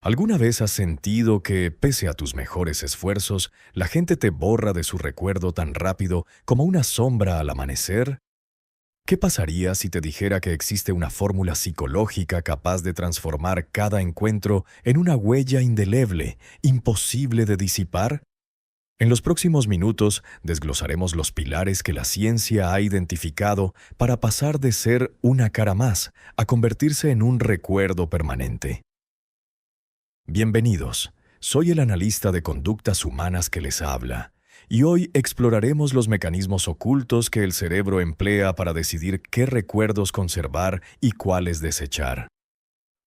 ¿Alguna vez has sentido que, pese a tus mejores esfuerzos, la gente te borra de su recuerdo tan rápido como una sombra al amanecer? ¿Qué pasaría si te dijera que existe una fórmula psicológica capaz de transformar cada encuentro en una huella indeleble, imposible de disipar? En los próximos minutos desglosaremos los pilares que la ciencia ha identificado para pasar de ser una cara más a convertirse en un recuerdo permanente. Bienvenidos, soy el analista de conductas humanas que les habla, y hoy exploraremos los mecanismos ocultos que el cerebro emplea para decidir qué recuerdos conservar y cuáles desechar.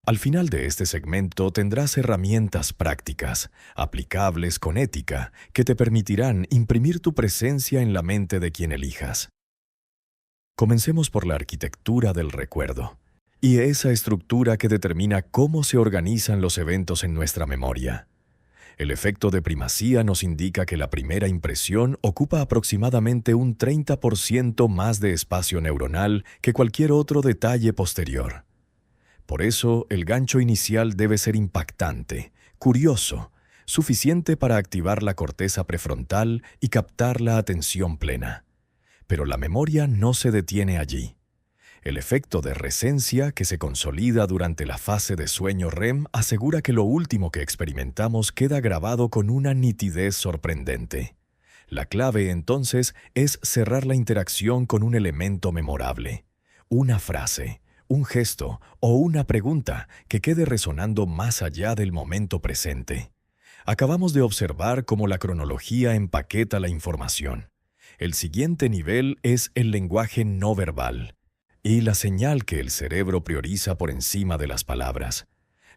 Al final de este segmento tendrás herramientas prácticas, aplicables con ética, que te permitirán imprimir tu presencia en la mente de quien elijas. Comencemos por la arquitectura del recuerdo, y esa estructura que determina cómo se organizan los eventos en nuestra memoria. El efecto de primacía nos indica que la primera impresión ocupa aproximadamente un 30% más de espacio neuronal que cualquier otro detalle posterior. Por eso, el gancho inicial debe ser impactante, curioso, suficiente para activar la corteza prefrontal y captar la atención plena. Pero la memoria no se detiene allí. El efecto de resencia, que se consolida durante la fase de sueño REM, asegura que lo último que experimentamos queda grabado con una nitidez sorprendente. La clave, entonces, es cerrar la interacción con un elemento memorable, una frase, un gesto o una pregunta que quede resonando más allá del momento presente. Acabamos de observar cómo la cronología empaqueta la información. El siguiente nivel es el lenguaje no verbal y la señal que el cerebro prioriza por encima de las palabras.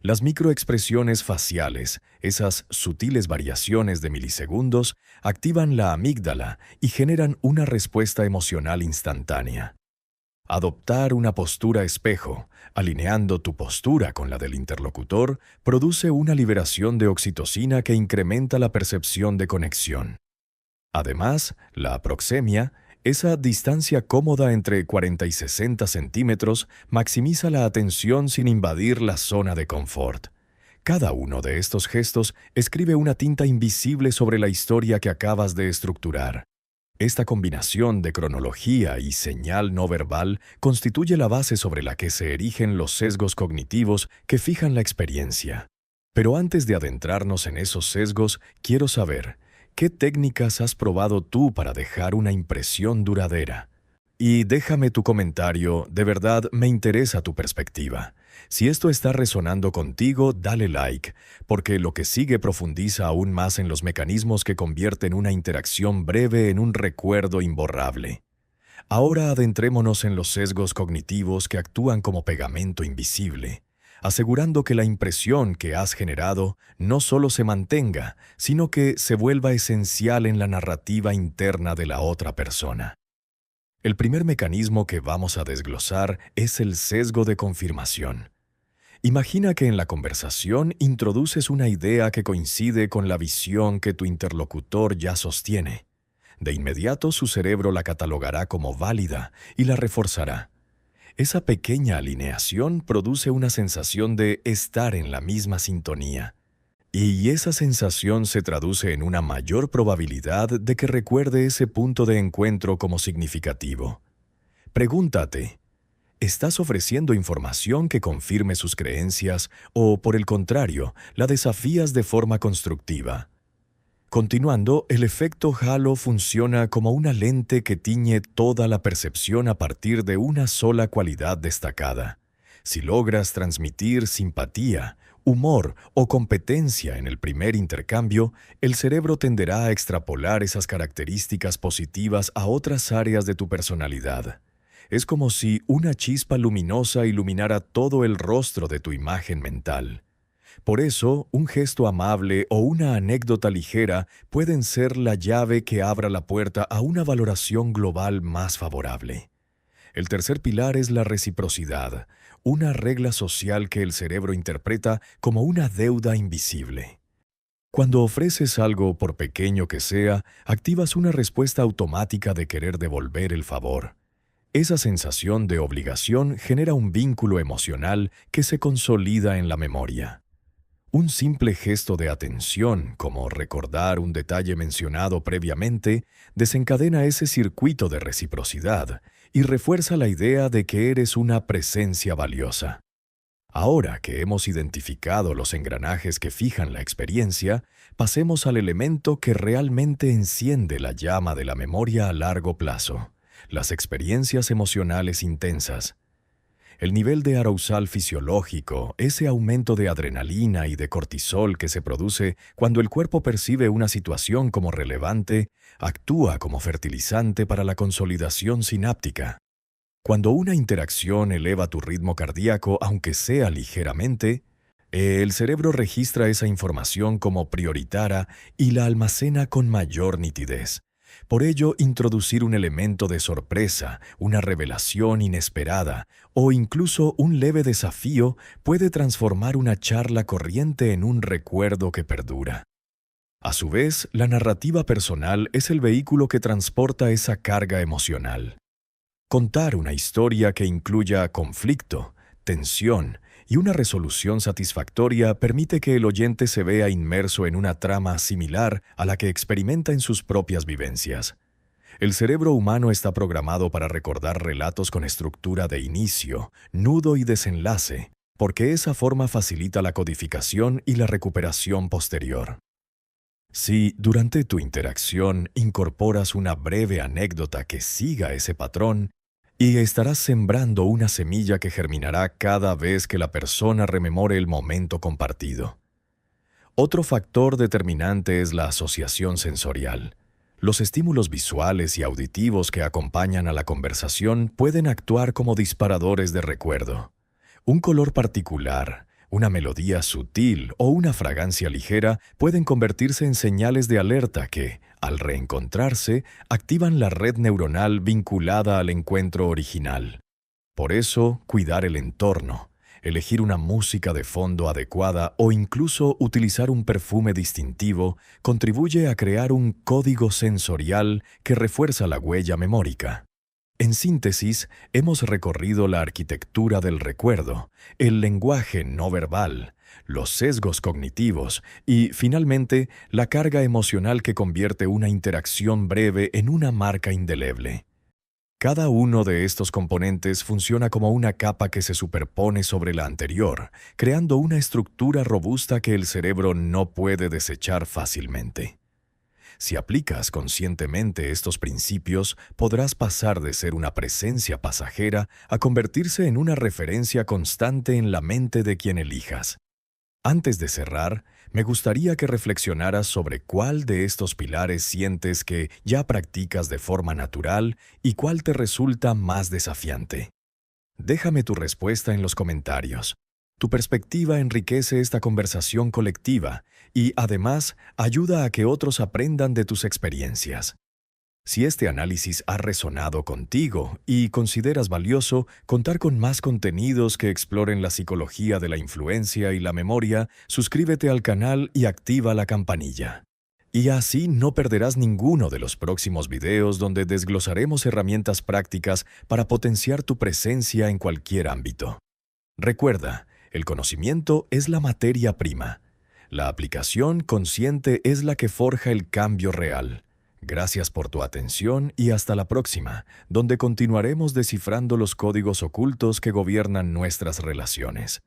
Las microexpresiones faciales, esas sutiles variaciones de milisegundos, activan la amígdala y generan una respuesta emocional instantánea. Adoptar una postura espejo, alineando tu postura con la del interlocutor, produce una liberación de oxitocina que incrementa la percepción de conexión. Además, la proxemia, esa distancia cómoda entre 40 y 60 centímetros, maximiza la atención sin invadir la zona de confort. Cada uno de estos gestos escribe una tinta invisible sobre la historia que acabas de estructurar. Esta combinación de cronología y señal no verbal constituye la base sobre la que se erigen los sesgos cognitivos que fijan la experiencia. Pero antes de adentrarnos en esos sesgos, quiero saber, ¿qué técnicas has probado tú para dejar una impresión duradera? Y déjame tu comentario, de verdad me interesa tu perspectiva. Si esto está resonando contigo, dale like, porque lo que sigue profundiza aún más en los mecanismos que convierten una interacción breve en un recuerdo imborrable. Ahora adentrémonos en los sesgos cognitivos que actúan como pegamento invisible, asegurando que la impresión que has generado no solo se mantenga, sino que se vuelva esencial en la narrativa interna de la otra persona. El primer mecanismo que vamos a desglosar es el sesgo de confirmación. Imagina que en la conversación introduces una idea que coincide con la visión que tu interlocutor ya sostiene. De inmediato su cerebro la catalogará como válida y la reforzará. Esa pequeña alineación produce una sensación de estar en la misma sintonía. Y esa sensación se traduce en una mayor probabilidad de que recuerde ese punto de encuentro como significativo. Pregúntate, ¿estás ofreciendo información que confirme sus creencias o, por el contrario, la desafías de forma constructiva? Continuando, el efecto halo funciona como una lente que tiñe toda la percepción a partir de una sola cualidad destacada. Si logras transmitir simpatía, humor o competencia en el primer intercambio, el cerebro tenderá a extrapolar esas características positivas a otras áreas de tu personalidad. Es como si una chispa luminosa iluminara todo el rostro de tu imagen mental. Por eso, un gesto amable o una anécdota ligera pueden ser la llave que abra la puerta a una valoración global más favorable. El tercer pilar es la reciprocidad, una regla social que el cerebro interpreta como una deuda invisible. Cuando ofreces algo, por pequeño que sea, activas una respuesta automática de querer devolver el favor. Esa sensación de obligación genera un vínculo emocional que se consolida en la memoria. Un simple gesto de atención, como recordar un detalle mencionado previamente, desencadena ese circuito de reciprocidad y refuerza la idea de que eres una presencia valiosa. Ahora que hemos identificado los engranajes que fijan la experiencia, pasemos al elemento que realmente enciende la llama de la memoria a largo plazo: las experiencias emocionales intensas. El nivel de arousal fisiológico, ese aumento de adrenalina y de cortisol que se produce cuando el cuerpo percibe una situación como relevante, actúa como fertilizante para la consolidación sináptica. Cuando una interacción eleva tu ritmo cardíaco, aunque sea ligeramente, el cerebro registra esa información como prioritaria y la almacena con mayor nitidez. Por ello, introducir un elemento de sorpresa, una revelación inesperada o incluso un leve desafío puede transformar una charla corriente en un recuerdo que perdura. A su vez, la narrativa personal es el vehículo que transporta esa carga emocional. Contar una historia que incluya conflicto, tensión y una resolución satisfactoria permite que el oyente se vea inmerso en una trama similar a la que experimenta en sus propias vivencias. El cerebro humano está programado para recordar relatos con estructura de inicio, nudo y desenlace, porque esa forma facilita la codificación y la recuperación posterior. Si durante tu interacción incorporas una breve anécdota que siga ese patrón, y estarás sembrando una semilla que germinará cada vez que la persona rememore el momento compartido. Otro factor determinante es la asociación sensorial. Los estímulos visuales y auditivos que acompañan a la conversación pueden actuar como disparadores de recuerdo. Un color particular, una melodía sutil o una fragancia ligera pueden convertirse en señales de alerta que, al reencontrarse, activan la red neuronal vinculada al encuentro original. Por eso, cuidar el entorno, elegir una música de fondo adecuada o incluso utilizar un perfume distintivo contribuye a crear un código sensorial que refuerza la huella memórica. En síntesis, hemos recorrido la arquitectura del recuerdo, el lenguaje no verbal, los sesgos cognitivos y, finalmente, la carga emocional que convierte una interacción breve en una marca indeleble. Cada uno de estos componentes funciona como una capa que se superpone sobre la anterior, creando una estructura robusta que el cerebro no puede desechar fácilmente. Si aplicas conscientemente estos principios, podrás pasar de ser una presencia pasajera a convertirse en una referencia constante en la mente de quien elijas. Antes de cerrar, me gustaría que reflexionaras sobre cuál de estos pilares sientes que ya practicas de forma natural y cuál te resulta más desafiante. Déjame tu respuesta en los comentarios. Tu perspectiva enriquece esta conversación colectiva y, además, ayuda a que otros aprendan de tus experiencias. Si este análisis ha resonado contigo y consideras valioso contar con más contenidos que exploren la psicología de la influencia y la memoria, suscríbete al canal y activa la campanilla. Y así no perderás ninguno de los próximos videos donde desglosaremos herramientas prácticas para potenciar tu presencia en cualquier ámbito. Recuerda, el conocimiento es la materia prima. La aplicación consciente es la que forja el cambio real. Gracias por tu atención y hasta la próxima, donde continuaremos descifrando los códigos ocultos que gobiernan nuestras relaciones.